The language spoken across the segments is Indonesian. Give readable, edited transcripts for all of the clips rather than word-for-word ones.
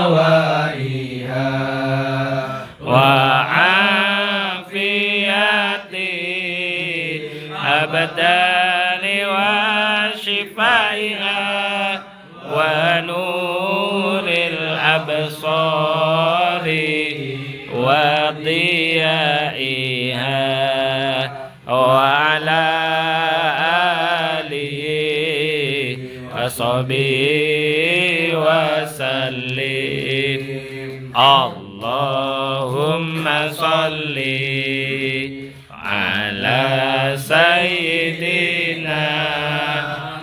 ودوائها وعافية الأبدان وشفائها ونور الأبصار وضيائها وعلى آله وصحبه وسلم. اللهم صل على سيدنا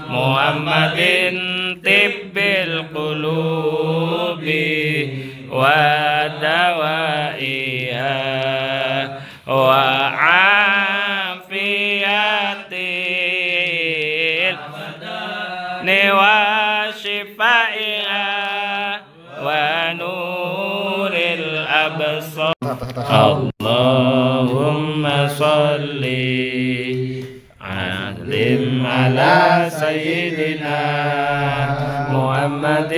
محمد طب القلوب ودوائها وعافية الأبدان وشفائها ونور الأبصار. اللهم صل وسلم على سيدنا محمد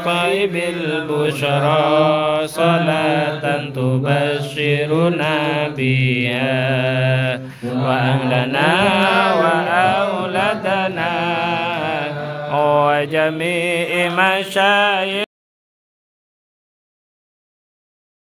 طيب البشرى صلاة تبشرنا بها وأهلنا وأولادنا وجميع مشايخ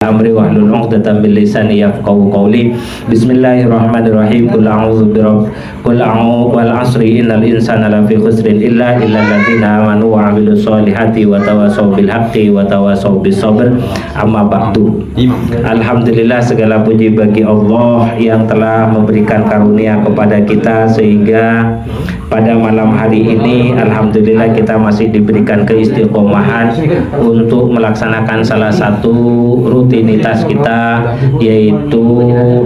amri wahlul 'uqdatam min lisani yafqahu qawli. Bismillahirrahmanirrahim. Qul a'udzu wal 'asri innal insana lafi khusrin illa alladziina amanu wa 'amilus solihati wa tawassaw bil haqqi wa tawassaw bis sabr. Amma ba'du. Alhamdulillah, segala puji bagi Allah yang telah memberikan karunia kepada kita sehingga pada malam hari ini alhamdulillah kita masih diberikan keistiqomahan untuk melaksanakan salah satu rutinitas kita, yaitu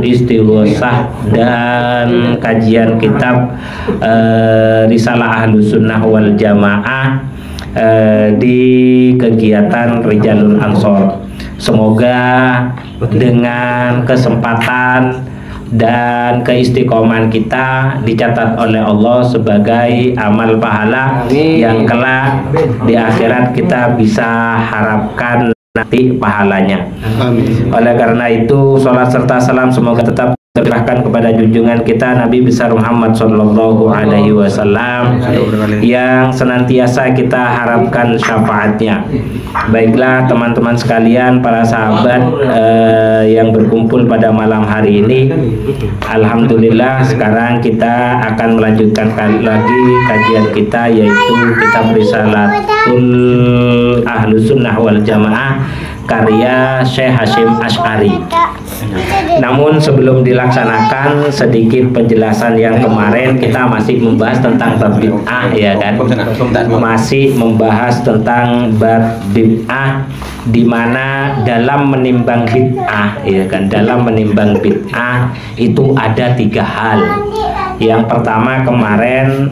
istighosah dan kajian kitab Risalah Ahlus Sunnah wal Jamaah di kegiatan Rijalul Ansor. Semoga dengan kesempatan dan keistiqomahan kita dicatat oleh Allah sebagai amal pahala yang kelak di akhirat kita bisa harapkan nanti pahalanya. Amin. Oleh karena itu, salat serta salam semoga tetap tercurahkan kepada junjungan kita Nabi besar Muhammad Sallallahu Alaihi Wasallam yang senantiasa kita harapkan syafaatnya. Baiklah teman-teman sekalian, para sahabat yang berkumpul pada malam hari ini, alhamdulillah sekarang kita akan melanjutkan lagi kajian kita, yaitu kitab Risalatul Ahlus Sunnah wal Jamaah karya Syekh Hasyim Asy'ari. Namun sebelum dilaksanakan, sedikit penjelasan yang kemarin kita masih membahas tentang bab bid'ah, ya kan? Masih membahas tentang bab bid'ah, di mana dalam menimbang bid'ah, ya kan? Dalam menimbang bid'ah itu ada 3 hal. Yang pertama kemarin,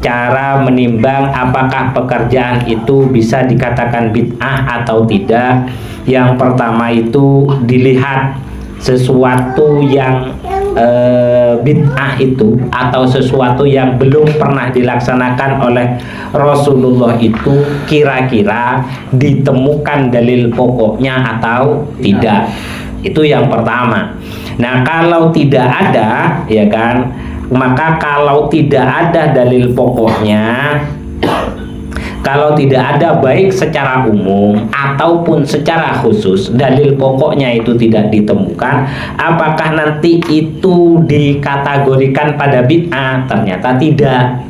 cara menimbang apakah pekerjaan itu bisa dikatakan bid'ah atau tidak. Yang pertama itu dilihat sesuatu yang bid'ah itu atau sesuatu yang belum pernah dilaksanakan oleh Rasulullah itu kira-kira ditemukan dalil pokoknya atau tidak. Itu yang pertama. Nah, kalau tidak ada, ya kan, maka kalau tidak ada dalil pokoknya, kalau tidak ada baik secara umum ataupun secara khusus dalil pokoknya itu tidak ditemukan, apakah nanti itu dikategorikan pada bid'ah? Ternyata tidak,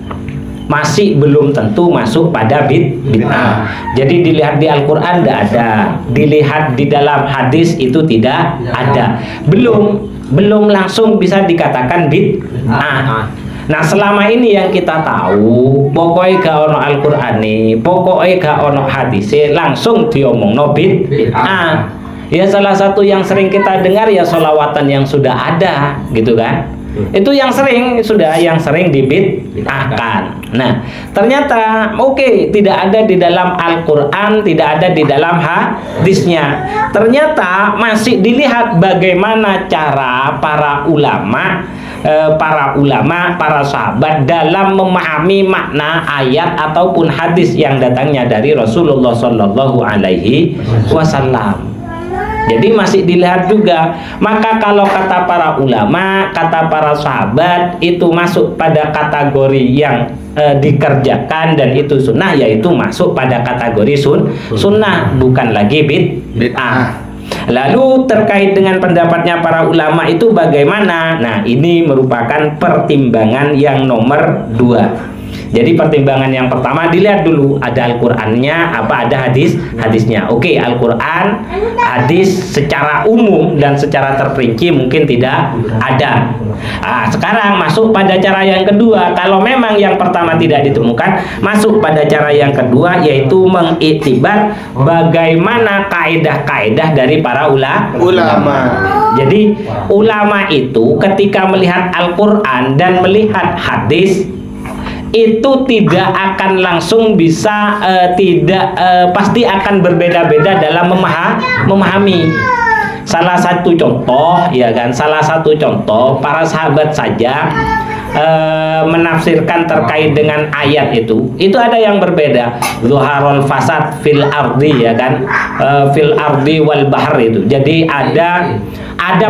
masih belum tentu masuk pada bid'ah. Jadi dilihat di Al-Quran tidak ada, dilihat di dalam hadis itu tidak ada, belum langsung bisa dikatakan bid'ah. Nah, selama ini yang kita tahu, pokoknya gak ono Al-Quran nih, pokoknya gak ono hadis, langsung diomongno bid'ah. Ya, salah satu yang sering kita dengar ya sholawatan yang sudah ada, gitu kan. Itu yang sering dibid'ahkan. Nah, ternyata tidak ada di dalam Al-Qur'an, tidak ada di dalam hadisnya. Ternyata masih dilihat bagaimana cara para ulama, para sahabat dalam memahami makna ayat ataupun hadis yang datangnya dari Rasulullah Shallallahu Alaihi Wasallam. Jadi masih dilihat juga. Maka kalau kata para ulama, kata para sahabat, itu masuk pada kategori yang dikerjakan dan itu sunnah, yaitu masuk pada kategori sunnah, bukan lagi bid'ah. Lalu terkait dengan pendapatnya para ulama itu bagaimana? Nah, ini merupakan pertimbangan yang nomor 2. Jadi pertimbangan yang pertama, dilihat dulu ada Al-Qur'annya apa ada hadisnya. Oke, Al-Qur'an, hadis secara umum dan secara terperinci mungkin tidak ada. Sekarang masuk pada cara yang kedua. Kalau memang yang pertama tidak ditemukan, masuk pada cara yang kedua, yaitu mengiktibar bagaimana kaidah-kaidah dari para ulama. Jadi ulama itu ketika melihat Al-Qur'an dan melihat hadis itu tidak akan langsung bisa pasti akan berbeda-beda dalam memahami. Salah satu contoh para sahabat saja menafsirkan terkait dengan ayat itu ada yang berbeda. Zuharul fasad fil ardi, ya kan, fil ardi wal bahr itu. Jadi ada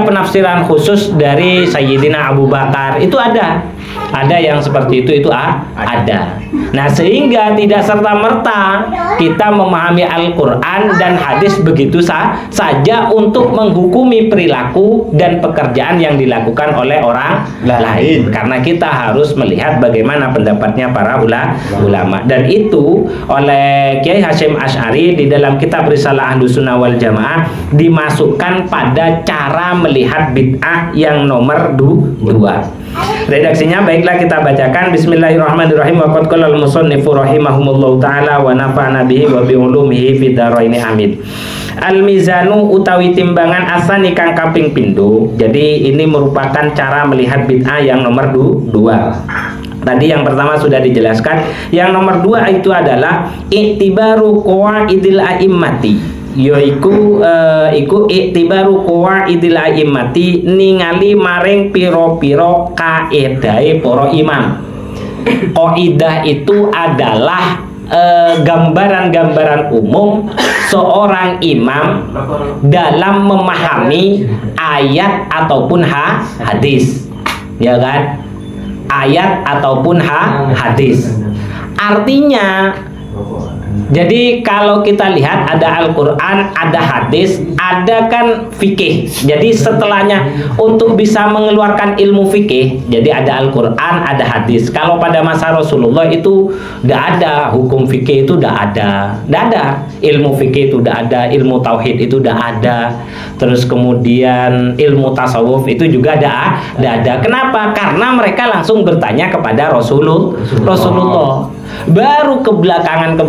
penafsiran khusus dari Sayyidina Abu Bakar, itu ada yang seperti itu ada. Nah, sehingga tidak serta-merta kita memahami Al-Qur'an dan hadis begitu saja untuk menghukumi perilaku dan pekerjaan yang dilakukan oleh orang lain, karena kita harus melihat bagaimana pendapatnya para ulama. Dan itu oleh Kiai Hasyim Asy'ari di dalam kitab Risalah Ahlussunnah wal Jamaah dimasukkan pada cara melihat bid'ah yang nomor 2. Redaksinya baiklah kita bacakan. Bismillahirrahmanirrahim. Wa qad qala al-musannifu rahimahumullahu taala wa nafa'ana bihi wa bi ulumihi fid dharaini amin. Al-mizanu utawi timbangan asani kang kaping pindho. Jadi ini merupakan cara melihat bid'ah yang nomor 2. Tadi yang pertama sudah dijelaskan. Yang nomor 2 itu adalah i'tibaru qawaidil a'immati. Iku iktibaru qawaidil a'immati, ningali maring piro-piro kaedahe para imam. Qaidah itu adalah gambaran-gambaran umum seorang imam dalam memahami ayat ataupun hadis, ya kan? Ayat ataupun hadis. Artinya, jadi kalau kita lihat ada Al-Qur'an, ada hadis, ada kan fikih. Jadi setelahnya untuk bisa mengeluarkan ilmu fikih, jadi ada Al-Qur'an, ada hadis. Kalau pada masa Rasulullah itu tidak ada hukum fikih, itu tidak ada ilmu fikih, itu tidak ada ilmu tauhid, itu tidak ada. Terus kemudian ilmu tasawuf itu juga tidak ada. Kenapa? Karena mereka langsung bertanya kepada Rasulullah. Baru kebelakangan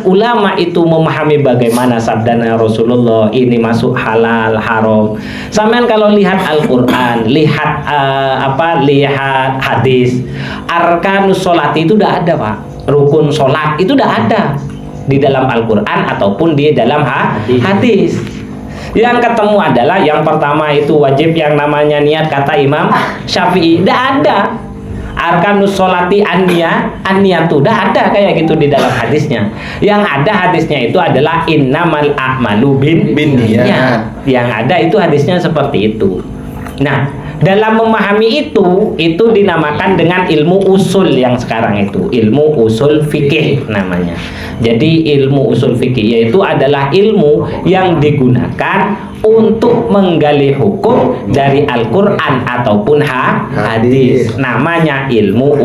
ulama itu memahami bagaimana sabdanya Rasulullah ini masuk halal haram. Sampean kalau lihat Al-Qur'an, lihat hadis, arkanus sholat itu udah ada, Pak. Rukun sholat itu udah ada di dalam Al-Qur'an ataupun di dalam hadis. Yang ketemu adalah yang pertama itu wajib yang namanya niat, kata Imam Syafi'i. Tidak ada arkanus sholati an-niyatu, dah ada kayak gitu di dalam hadisnya. Yang ada hadisnya itu adalah innamal a'malu binniyat. Yang ada itu hadisnya seperti itu. Nah, dalam memahami itu dinamakan dengan ilmu usul yang sekarang itu, ilmu usul fikih namanya. Jadi ilmu usul fikih yaitu adalah ilmu yang digunakan untuk menggali hukum dari Al-Qur'an ataupun hadis. Namanya ilmu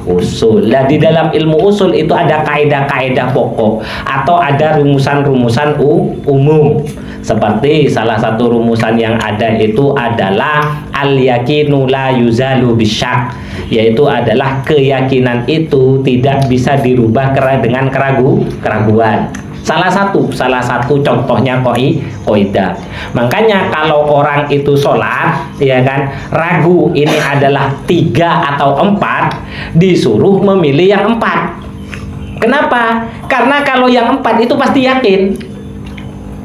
usul. Nah, di dalam ilmu usul itu ada kaidah-kaidah pokok atau ada rumusan-rumusan umum. Seperti salah satu rumusan yang ada itu adalah al-yakinu la yuzalu bisyak, yaitu adalah keyakinan itu tidak bisa dirubah dengan keraguan. Salah satu contohnya kaidah. Makanya kalau orang itu sholat, ya kan, ragu ini adalah 3 atau 4, disuruh memilih yang 4. Kenapa? Karena kalau yang 4 itu pasti yakin.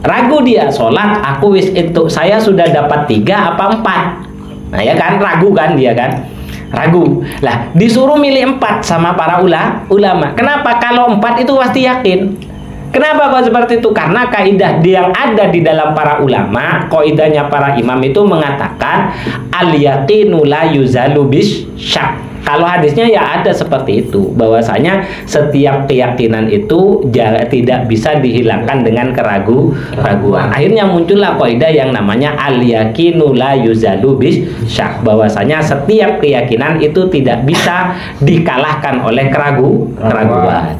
Ragu dia, sholat aku itu saya sudah dapat 3 apa 4. Nah ya kan, ragu kan dia kan, ragu. Lah disuruh milih 4 sama para ulama. Kenapa? Kalau 4 itu pasti yakin. Kenapa kok seperti itu? Karena kaidah yang ada di dalam para ulama, kaidahnya para imam itu mengatakan al yaqinu la yuzalu bis syak. Kalau hadisnya ya ada seperti itu, bahwasanya setiap keyakinan itu tidak bisa dihilangkan dengan keraguan. Akhirnya muncullah kaidah yang namanya al-yaqinu la yuzalu bis syak, bahwasanya setiap keyakinan itu tidak bisa dikalahkan oleh keraguan.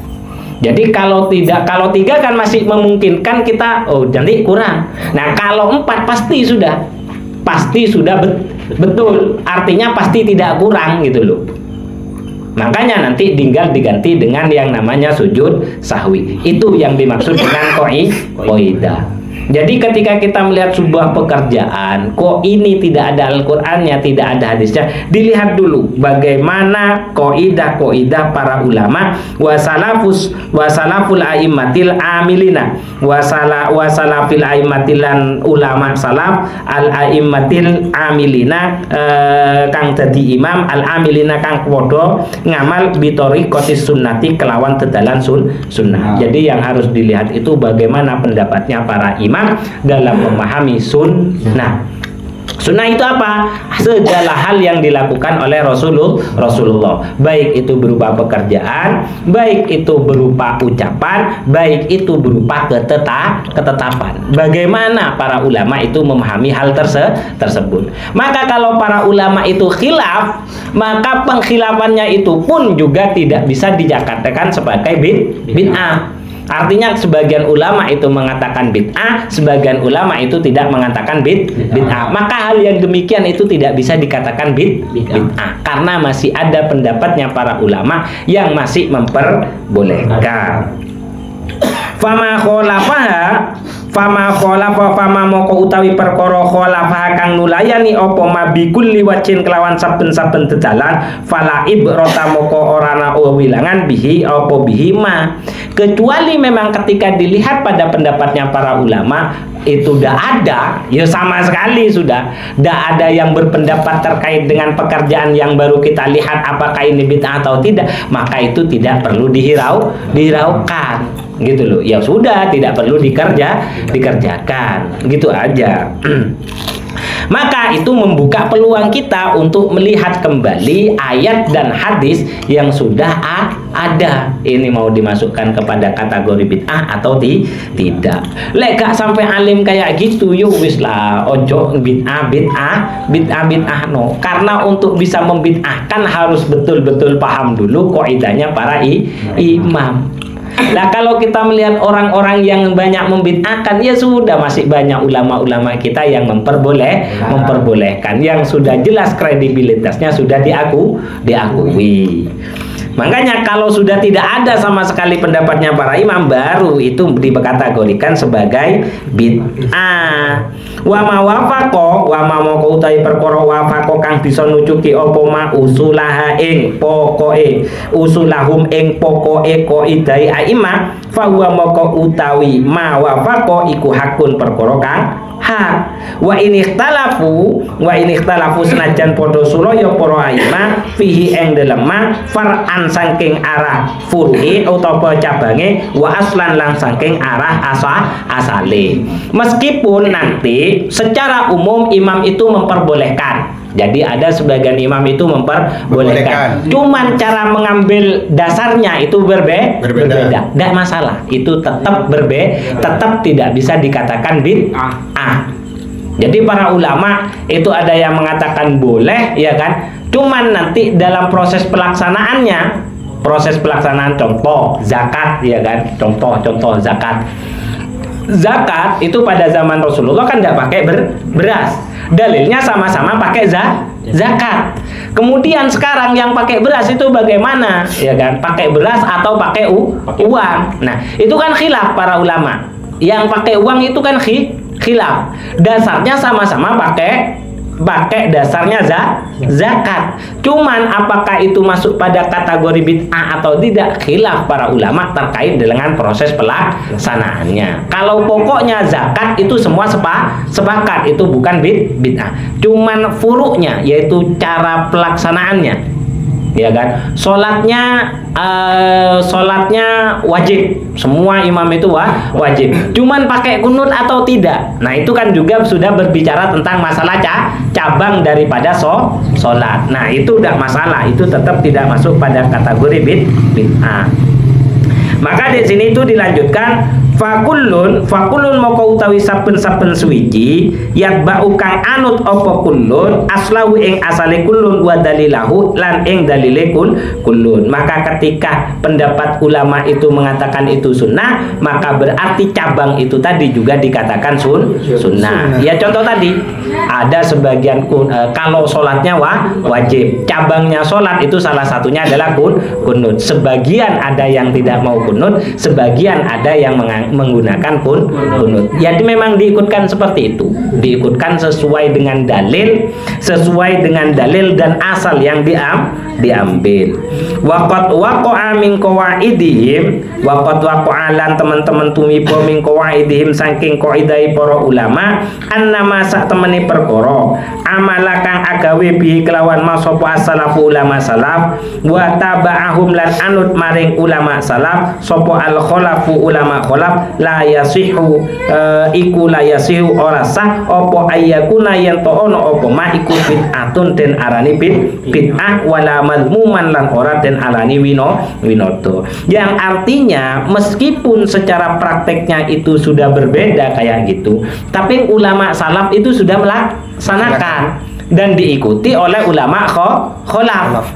Jadi kalau 3 kan masih memungkinkan kita nanti kurang. Nah, kalau 4 pasti sudah betul, artinya pasti tidak kurang gitu loh. Makanya nanti tinggal diganti dengan yang namanya sujud sahwi. Itu yang dimaksud dengan kaidah. Jadi ketika kita melihat sebuah pekerjaan, kok ini tidak ada Al-Qur'annya, tidak ada hadisnya, dilihat dulu bagaimana kaidah para ulama wasalaful a'immatil amilina wasalafil a'immatil ulama salaf al a'immatil amilina kang dadi imam al amilina kang padha ngamal bitoriqatis sunnati kelawan tedalan sunnah. Jadi yang harus dilihat itu bagaimana pendapatnya para imam dalam memahami sunnah. Sunnah itu apa? Segala hal yang dilakukan oleh Rasulullah, baik itu berupa pekerjaan, baik itu berupa ucapan, baik itu berupa ketetapan. Bagaimana para ulama itu memahami hal tersebut. Maka kalau para ulama itu khilaf, maka pengkhilafannya itu pun juga tidak bisa dikatakan sebagai bid'ah. Artinya sebagian ulama itu mengatakan bid'ah, sebagian ulama itu tidak mengatakan bid'ah. Maka hal yang demikian itu tidak bisa dikatakan bid'ah, karena masih ada pendapatnya para ulama yang masih memperbolehkan. Fama fama moko utawi perkara khalafa kang nulayani apa mabikul liwacin kelawan saben-saben tedalan fala ibrata moko ora ana wilangan bihi apa bihima, kecuali memang ketika dilihat pada pendapatnya para ulama itu tidak ada, ya sama sekali sudah tidak ada yang berpendapat terkait dengan pekerjaan yang baru kita lihat apakah ini bid'ah atau tidak, maka itu tidak perlu dihiraukan gitu loh. Ya sudah, tidak perlu dikerjakan gitu aja. Maka itu membuka peluang kita untuk melihat kembali ayat dan hadis yang sudah ada. Ini mau dimasukkan kepada kategori bid'ah atau tidak. Lek gak sampai alim kayak gitu, yuk wis lah, ojo bid'ah no. Karena untuk bisa membid'ahkan harus betul-betul paham dulu kaidahnya para imam. Nah kalau kita melihat orang-orang yang banyak membid'ahkan, ya sudah, masih banyak ulama-ulama kita yang memperbolehkan, yang sudah jelas kredibilitasnya sudah diakui. Makanya kalau sudah tidak ada sama sekali pendapatnya para imam, baru itu dikategorikan sebagai bid'ah. Wa ma wafaqo wa ma moko utawi perkara wafaqo kang bisa nucuki apa ma usulaha ing pokoke usulahum ing pokoke kaidai aimah fa huwa moko utawi ma wafaqo iku hakun perkara kang hak. Wa in ikhtalafu senajan padha sulaya para aimah fihi ing dalem ma far'an saking arah furu'i utawa cabange wa aslan lang saking arah asale. Meskipun nanti secara umum imam itu memperbolehkan. Jadi ada sebagian imam itu memperbolehkan. Cuman cara mengambil dasarnya itu berbeda. Tidak masalah. Itu tetap tetap tidak bisa dikatakan bid'ah. Jadi para ulama itu ada yang mengatakan boleh, ya kan? Cuman nanti dalam proses pelaksanaan contoh zakat, ya kan? Contoh zakat. Zakat itu pada zaman Rasulullah kan tidak pakai beras. Dalilnya sama-sama pakai zakat. Kemudian sekarang yang pakai beras itu bagaimana? Ya kan? Pakai beras atau pakai uang. Nah, itu kan khilaf para ulama. Yang pakai uang itu kan khilaf. Dasarnya sama-sama pakai dasarnya zakat. Cuman apakah itu masuk pada kategori bid'ah atau tidak, khilaf para ulama terkait dengan proses pelaksanaannya. Kalau pokoknya zakat itu semua sepakat itu bukan bid'ah. Cuman furuknya yaitu cara pelaksanaannya, ya kan? Sholatnya wajib, semua imam itu wajib. Cuman pakai kunut atau tidak, nah itu kan juga sudah berbicara tentang masalah cabang daripada sholat. Nah itu udah masalah, itu tetap tidak masuk pada kategori bid'ah. Maka di sini itu dilanjutkan fakullun moko utawi saben-saben suwiji yatba'u kang anut apa kullun aslahu ing asale kullun wa dalilahu lan ing dalile kullun. Maka ketika pendapat ulama itu mengatakan itu sunnah, maka berarti cabang itu tadi juga dikatakan sunnah. Ya contoh tadi ada sebagian kalau sholatnya wajib, cabangnya sholat itu salah satunya adalah kunut. Sebagian ada yang tidak mau kunut, sebagian ada yang menggunakan kunut. Jadi memang diikutkan seperti itu, diikutkan sesuai dengan dalil dan asal yang diambil. Waqat waqa'a min qawaidihim, waqat waqa'a lan teman-teman tumiba min qawaidihim saking qaidai para ulama, annama sak temene perkara amala kang agawe bihi kelawan masapa as-salafu ulama salaf wa taba'ahum lan anut maring ulama salaf sapa al-khalafu ulama khalaf la yasihu iku la yasihu ora sah apa ayyakuna yen to ono apa ma iku bid'atun den arani bid'ah wala mazmuman lan ora den arani winoto, yang artinya meskipun secara prakteknya itu sudah berbeda kayak gitu, tapi ulama salaf itu sudah melaksanakan dan diikuti oleh ulama khalaf.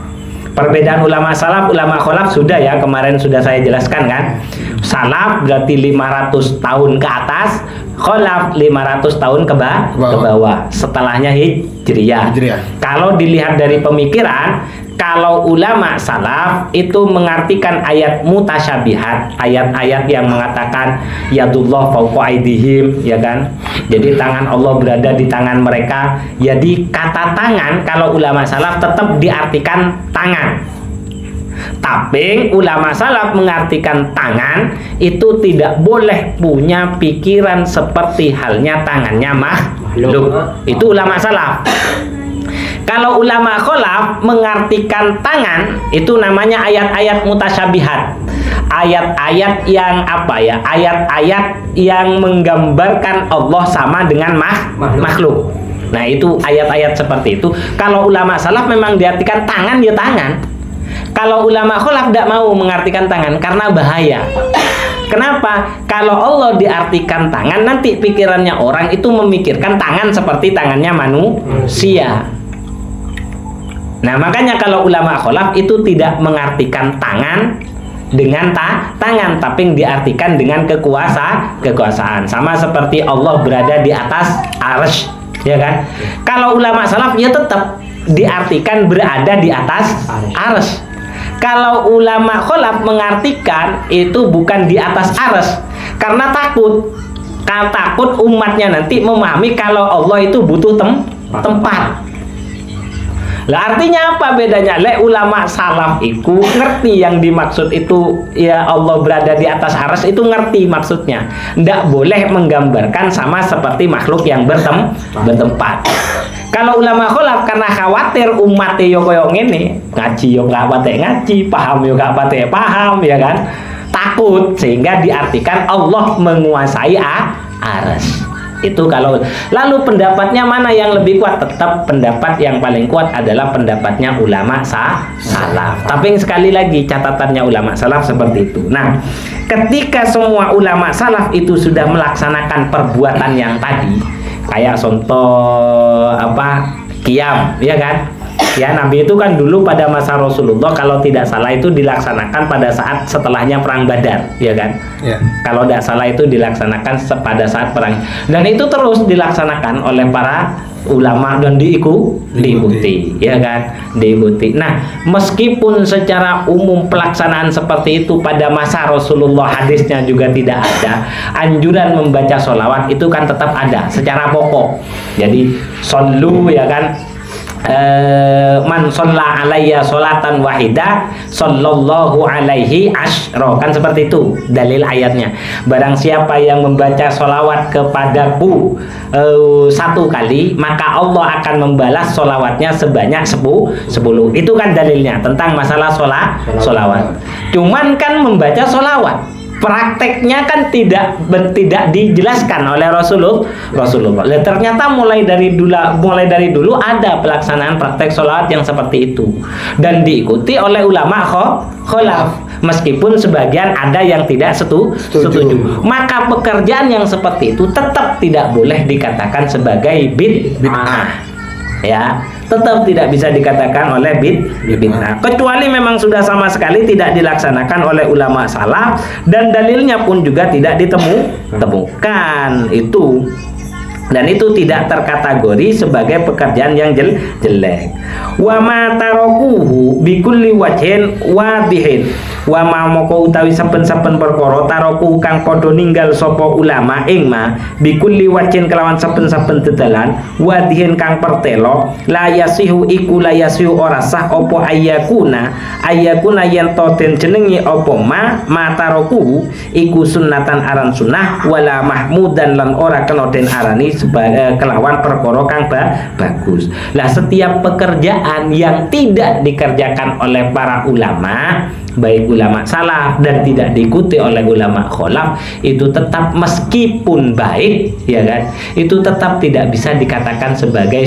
Perbedaan ulama salaf, ulama khalaf sudah ya, kemarin sudah saya jelaskan kan. Salaf berarti 500 tahun ke atas, khalaf 500 tahun ke bawah. Setelahnya hijriyah. Kalau dilihat dari pemikiran, kalau ulama salaf itu mengartikan ayat mutasyabihat, ayat-ayat yang mengatakan yadullah fawqa aydihim, ya kan? Jadi tangan Allah berada di tangan mereka. Jadi kata tangan kalau ulama salaf tetap diartikan tangan. Tapi ulama salaf mengartikan tangan itu tidak boleh punya pikiran seperti halnya tangannya makhluk. Itu ulama salaf. Kalau ulama khalaf mengartikan tangan itu namanya ayat-ayat mutasyabihat. Ayat-ayat yang apa ya? Ayat-ayat yang menggambarkan Allah sama dengan makhluk. Nah, itu ayat-ayat seperti itu. Kalau ulama salaf memang diartikan tangan ya tangan. Kalau ulama khalaf tidak mau mengartikan tangan karena bahaya. Kenapa? Kalau Allah diartikan tangan, nanti pikirannya orang itu memikirkan tangan seperti tangannya manusia. Nah, makanya kalau ulama khalaf itu tidak mengartikan tangan dengan tangan, tapi diartikan dengan kekuasaan. Sama seperti Allah berada di atas arsy, ya kan? Kalau ulama salaf ya tetap diartikan berada di atas arsy. Kalau ulama khalaf mengartikan itu bukan di atas arsy karena takut umatnya nanti memahami kalau Allah itu butuh tempat. Lah artinya apa bedanya? Ulama salaf itu ngerti yang dimaksud itu ya Allah berada di atas arsy itu ngerti maksudnya. Ndak boleh menggambarkan sama seperti makhluk yang bertempat. Kalau ulama khalaf karena khawatir umatnya yo koyo ngene, ngaji yo gak pate ngaji, paham yo gak pate paham, ya kan? Takut sehingga diartikan Allah menguasai arsy. Itu kalau lalu pendapatnya mana yang lebih kuat? Tetap pendapat yang paling kuat adalah pendapatnya ulama salaf. Tapi sekali lagi catatannya ulama salaf seperti itu. Nah, ketika semua ulama salaf itu sudah melaksanakan perbuatan yang tadi, kayak contoh qiyam, ya kan? Ya, Nabi itu kan dulu pada masa Rasulullah kalau tidak salah itu dilaksanakan pada saat setelahnya perang Badar, ya kan? Ya. Kalau tidak salah itu dilaksanakan pada saat perang. Dan itu terus dilaksanakan oleh para ulama dan diikuti, ya kan, diikuti. Nah, meskipun secara umum pelaksanaan seperti itu pada masa Rasulullah hadisnya juga tidak ada, anjuran membaca sholawat itu kan tetap ada secara pokok. Jadi shollu, ya kan, man sholla alayya sholatan wahida sallallahu alaihi asyra, kan seperti itu dalil ayatnya. Barang siapa yang membaca sholawat kepadaku satu kali, maka Allah akan membalas sholawatnya sebanyak 10. Itu kan dalilnya tentang masalah sholawat. Cuman kan membaca sholawat, prakteknya kan tidak dijelaskan oleh Rasulullah. Ternyata mulai dari dulu ada pelaksanaan praktek sholawat yang seperti itu dan diikuti oleh ulama kholaf. Meskipun sebagian ada yang tidak setuju. Maka pekerjaan yang seperti itu tetap tidak boleh dikatakan sebagai bid'ah. Ya, tetap tidak bisa dikatakan oleh bid'ah, kecuali memang sudah sama sekali tidak dilaksanakan oleh ulama salaf dan dalilnya pun juga tidak ditemukan itu. Dan itu tidak terkategori sebagai pekerjaan yang jelek. Wa ma tarokuhu bi kulli wajhin wadihin. Wa ma moko utawi saben-saben perkara taroku kang padha ninggal sapa ulama ing ma bi kulli wajhin kelawan saben-saben dedalan wadihin kang pertelo la yasihu iku la yasihu ora sah apa ayakuna yen to den jenengi apa ma tarokuhu iku sunnatan aran sunnah wala mahmudan lan ora kena den arani sebagai kelawan perkara kang bagus. Lah setiap pekerjaan yang tidak dikerjakan oleh para ulama, baik ulama salaf dan tidak diikuti oleh ulama kholaf, itu tetap meskipun baik, ya kan, itu tetap tidak bisa dikatakan sebagai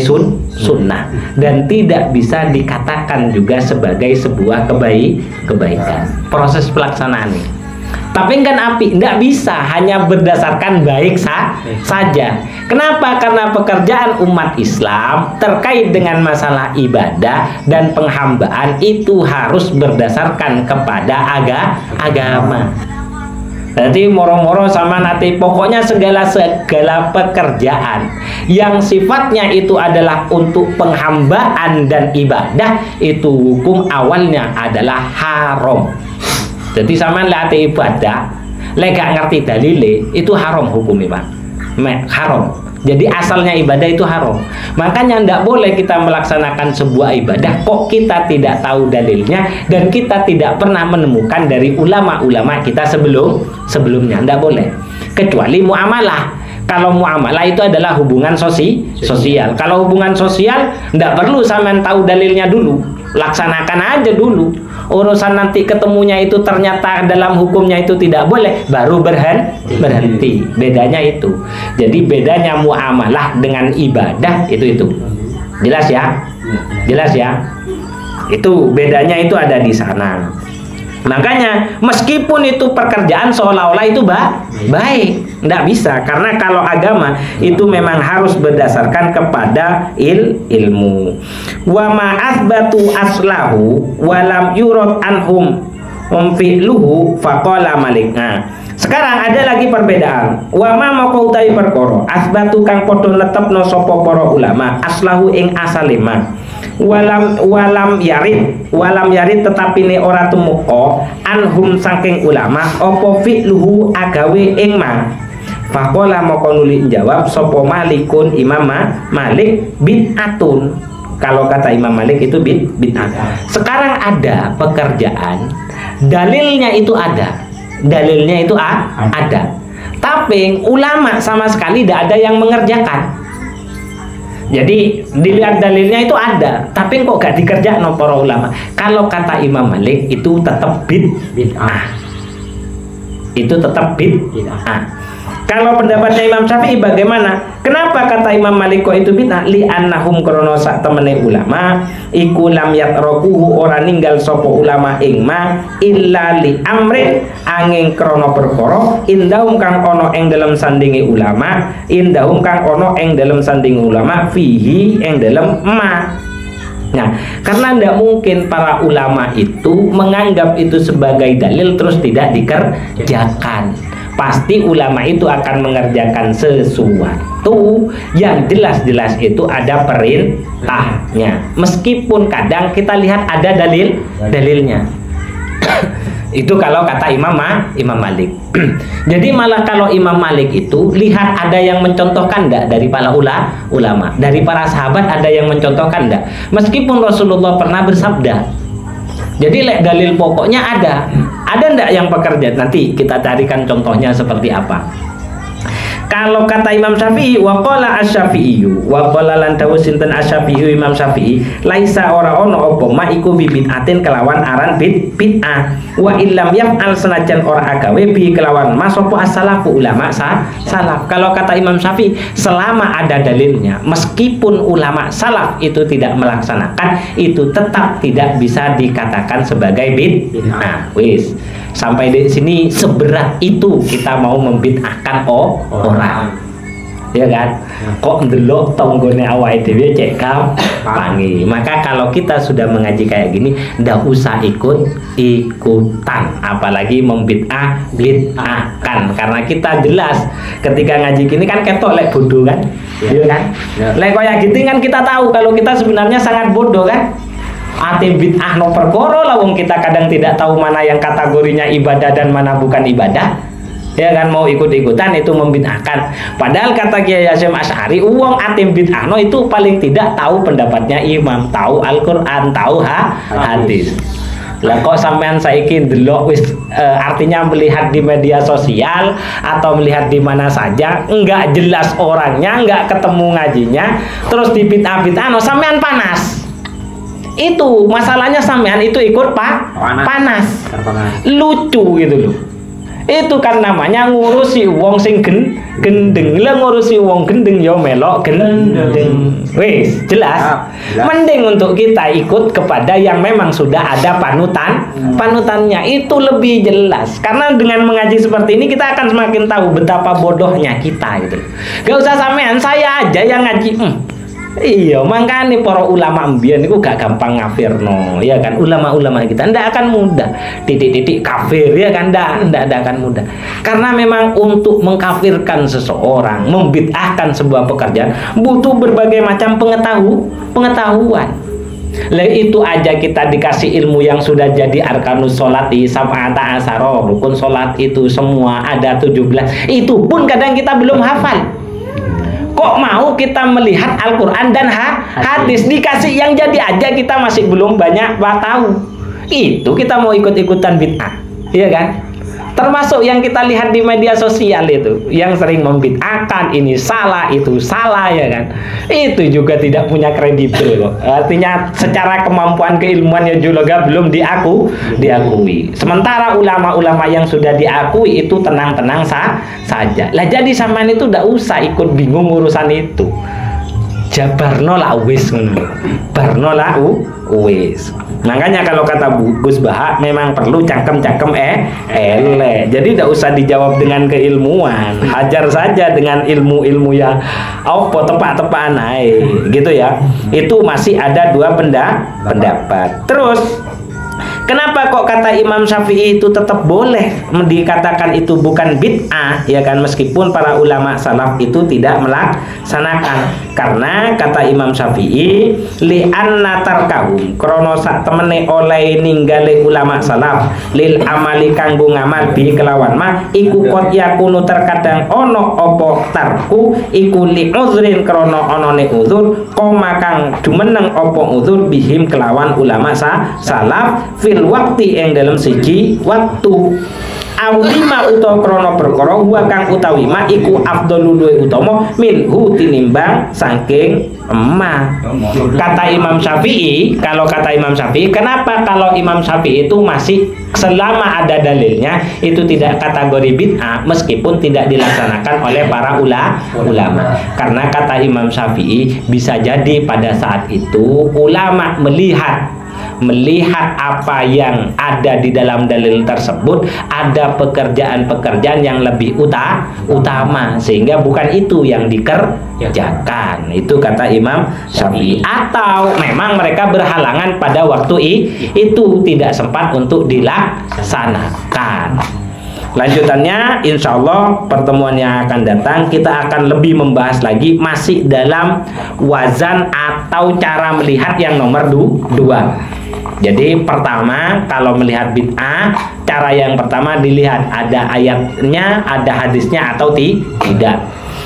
sunnah dan tidak bisa dikatakan juga sebagai sebuah kebaikan. Proses pelaksanaannya. Tapi kan api tidak bisa hanya berdasarkan baik saja. Kenapa? Karena pekerjaan umat Islam terkait dengan masalah ibadah dan penghambaan itu harus berdasarkan kepada agama. Jadi moro-moro sama nanti pokoknya segala pekerjaan yang sifatnya itu adalah untuk penghambaan dan ibadah itu hukum awalnya adalah haram. Jadi sama latih ibadah, gak ngerti dalile itu haram hukumnya, Pak. Haram. Jadi asalnya ibadah itu haram. Makanya tidak boleh kita melaksanakan sebuah ibadah kok kita tidak tahu dalilnya dan kita tidak pernah menemukan dari ulama-ulama kita sebelumnya. Tidak boleh. Kecuali muamalah. Kalau muamalah itu adalah hubungan sosial. Kalau hubungan sosial tidak perlu sampean tahu dalilnya dulu. Laksanakan aja dulu. Urusan nanti ketemunya itu ternyata dalam hukumnya itu tidak boleh, baru berhenti. Bedanya itu. Jadi bedanya muamalah dengan ibadah itu. Jelas ya? Jelas ya? Itu bedanya itu ada di sana. Makanya meskipun itu pekerjaan seolah-olah itu baik, tidak bisa, karena kalau agama itu memang harus berdasarkan kepada ilmu. Wa ma athbatu aslahu walam yurad anhum fi'luhu faqala Malik. Nah, sekarang ada lagi perbedaan. Wa ma maka utawi perkara asbatu kang padha netepno sapa para ulama aslahu ing asalima walam yarid tetapi ne ora tumeka anhum saking ulama apa fi'luhu agawe ing ma faqala maka nuli jawab sapa Malikun Imam Malik bid'atun. Kalau kata Imam Malik itu bid'ah. Sekarang ada pekerjaan dalilnya itu ada, tapi ulama sama sekali tidak ada yang mengerjakan. Jadi dilihat dalilnya itu ada, tapi kok gak dikerjakan para ulama. Kalau kata Imam Malik itu tetap bid'ah. Itu tetap bid'ah. Kalau pendapatnya Imam Syafi'i bagaimana? Kenapa kata Imam Malik kok itu bid'ah? Li annahum krono sak temene ulama iku lam yatrakuhu ora ninggal sapa ulama ing ma illa li amrin angin krono perkara indahum kang ono ing dalam sandinge ulama fihi ing dalam ma. Nah, karena tidak mungkin para ulama itu menganggap itu sebagai dalil terus tidak dikerjakan. Pasti ulama itu akan mengerjakan sesuatu. itu yang jelas-jelas itu ada perintahnya, meskipun kadang kita lihat ada dalilnya. Itu kalau kata Imam Malik. Jadi malah kalau Imam Malik itu lihat ada yang mencontohkan enggak dari para ulama, dari para sahabat ada yang mencontohkan enggak, meskipun Rasulullah pernah bersabda. Jadi dalil pokoknya ada enggak yang pekerja? Nanti kita carikan contohnya seperti apa. Kalau kata Imam Syafi'i, wa qala asy-Syafi'i, wa qala lan dawuh sinten asy-Syafi'i Imam Syafi'i, laisa ora ono apa ma iku bid'atin kelawan aran bid'ah, wa illam yaf'al senajan ora agawe bi kelawan mas apa as-salafu ulama salaf. Kalau kata Imam Syafi'i, selama ada dalilnya, meskipun ulama salaf itu tidak melaksanakan, itu tetap tidak bisa dikatakan sebagai bid'ah. Nah, wis. Sampai di sini seberat itu kita mau membid'ahkan orang, ya kan? Kok ndelok tonggone awake dhewe cek pangi. Maka kalau kita sudah mengaji kayak gini, ndak usah ikutan, apalagi membid'ahkan, karena kita jelas ketika ngaji gini kan ketok lek bodoh kan, ya kan? Lek kayak gitu kan kita tahu kalau kita sebenarnya sangat bodoh kan. Ate bid'ah no perkoro lah, wong kita kadang tidak tahu mana yang kategorinya ibadah dan mana bukan ibadah, ya kan? Mau ikut-ikutan itu membid'ahkan. Padahal kata Kiai Hasyim Asy'ari, wong ate bid'ah no itu paling tidak tahu pendapatnya imam, tahu Al-Qur'an, tahu hadis. Lah kok sampean saiki ndelok wis artinya melihat di media sosial atau melihat di mana saja, enggak jelas orangnya, enggak ketemu ngajinya, terus dibid'ah-bid'ah no sampean panas. Itu masalahnya, sampean itu ikut panas. Lucu gitu loh. Itu kan namanya ngurusi wong sing gendeng. Lah ngurusi wong gendeng yo melok gendeng. Wis jelas. Mending untuk kita ikut kepada yang memang sudah ada panutannya, itu lebih jelas. Karena dengan mengaji seperti ini kita akan semakin tahu betapa bodohnya kita gitu. Gak usah sampean, saya aja yang ngaji. Iya, makanya para ulama mbiyen niku gak gampang ngafirno, ya kan? Ulama-ulama kita ndak akan mudah titik-titik kafir, ya kan? Ndak akan mudah. Karena memang untuk mengkafirkan seseorang, membid'ahkan sebuah pekerjaan butuh berbagai macam pengetahuan. Lah itu aja kita dikasih ilmu yang sudah jadi arkanus sholati sab'ata asyara, rukun sholat itu semua ada 17. Itu pun kadang kita belum hafal. Kok mau kita melihat Al-Quran dan hadis, dikasih yang jadi aja kita masih belum banyak tahu. Itu kita mau ikut-ikutan bid'ah, iya kan? Termasuk yang kita lihat di media sosial itu, yang sering membid'ahkan, ini salah, itu salah, ya kan? Itu juga tidak punya kredibel kok. Artinya secara kemampuan keilmuan yang juga belum diakui. Sementara ulama-ulama yang sudah diakui itu tenang-tenang saja. Lah jadi sampean itu ndak usah ikut bingung urusan itu. Jabarno lah wis ngono. Barno lah wis. Makanya kalau kata Gus Bahak memang perlu cangkem-cangkem elek. Jadi tidak usah dijawab dengan keilmuan, hajar saja dengan ilmu-ilmu yang tepak-tepakan ae gitu ya. Itu masih ada dua pendapat. Terus kenapa kok kata Imam Syafi'i itu tetap boleh dikatakan itu bukan bid'ah, ya kan, meskipun para ulama salaf itu tidak melaksanakan? Karena kata Imam Syafi'i, li'anna tarkahum krono sak temene oleh ninggale ulama salaf lil amali kanggo ngamal bi kelawan mah iku qad yakunu terkadang ono opo tarku iku li uzrin krono onone uzur koma kang jumeneng opo uzur bihim kelawan ulama salaf fil waktu yang dalam siji waktu aulima utawa krono perkara wa kang utawi ma iku afdhalul utama minhu tinimbang saking emak. Kata Imam Syafi'i, kalau kata Imam Syafi'i, kenapa kalau Imam Syafi'i itu masih selama ada dalilnya itu tidak kategori bid'ah meskipun tidak dilaksanakan oleh para ulama? Karena kata Imam Syafi'i bisa jadi pada saat itu ulama melihat apa yang ada di dalam dalil tersebut ada pekerjaan-pekerjaan yang lebih utama sehingga bukan itu yang dikerjakan. Itu kata Imam Syafi'i. Atau memang mereka berhalangan pada waktu itu tidak sempat untuk dilaksanakan. Lanjutannya insya Allah pertemuan yang akan datang kita akan lebih membahas lagi masih dalam wazan atau cara melihat yang nomor 2. Jadi pertama kalau melihat bid'ah, cara yang pertama dilihat ada ayatnya, ada hadisnya atau tidak.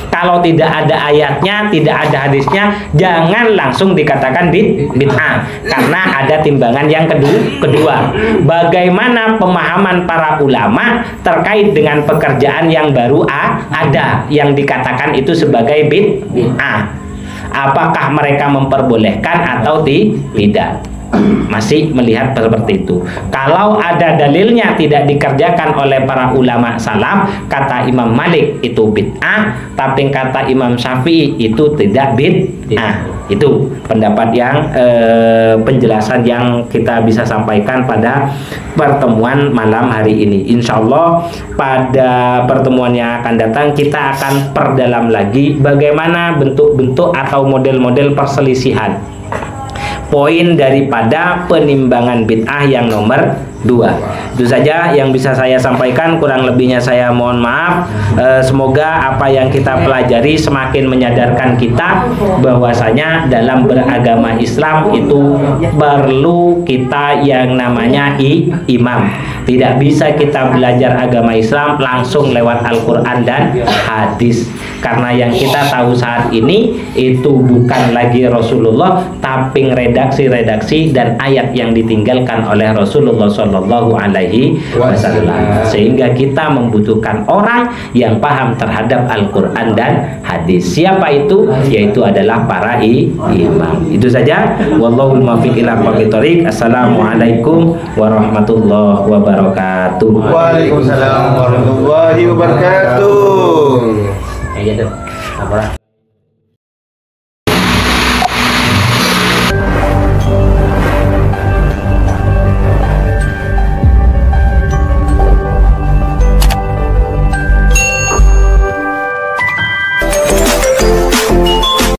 Kalau tidak ada ayatnya, tidak ada hadisnya, jangan langsung dikatakan bid'ah, karena ada timbangan yang kedua. Bagaimana pemahaman para ulama terkait dengan pekerjaan yang baru ada, yang dikatakan itu sebagai bid'ah? Apakah mereka memperbolehkan atau tidak? Masih melihat seperti itu. Kalau ada dalilnya tidak dikerjakan oleh para ulama salaf, kata Imam Malik itu bid'ah, tapi kata Imam Syafi'i itu tidak bid'ah. Itu pendapat yang penjelasan yang kita bisa sampaikan pada pertemuan malam hari ini. Insya Allah pada pertemuan yang akan datang kita akan perdalam lagi bagaimana bentuk-bentuk atau model-model perselisihan poin daripada penimbangan bid'ah yang nomor 2. Itu saja yang bisa saya sampaikan, kurang lebihnya saya mohon maaf. Semoga apa yang kita pelajari semakin menyadarkan kita bahwasanya dalam beragama Islam itu perlu kita yang namanya imam. Tidak bisa kita belajar agama Islam langsung lewat Al-Quran dan hadis, karena yang kita tahu saat ini itu bukan lagi Rasulullah, tapi redaksi-redaksi dan ayat yang ditinggalkan oleh Rasulullah Shallallahu Alaihi Wasallam. Sehingga kita membutuhkan orang yang paham terhadap Al-Quran dan hadis. Siapa itu? Yaitu adalah para imam. Itu saja. Wallahul muwaffiq ila aqwamit thoriq. Assalamualaikum warahmatullahi wabarakatuh. Waalaikumsalam warahmatullahi wabarakatuh. Iya dong.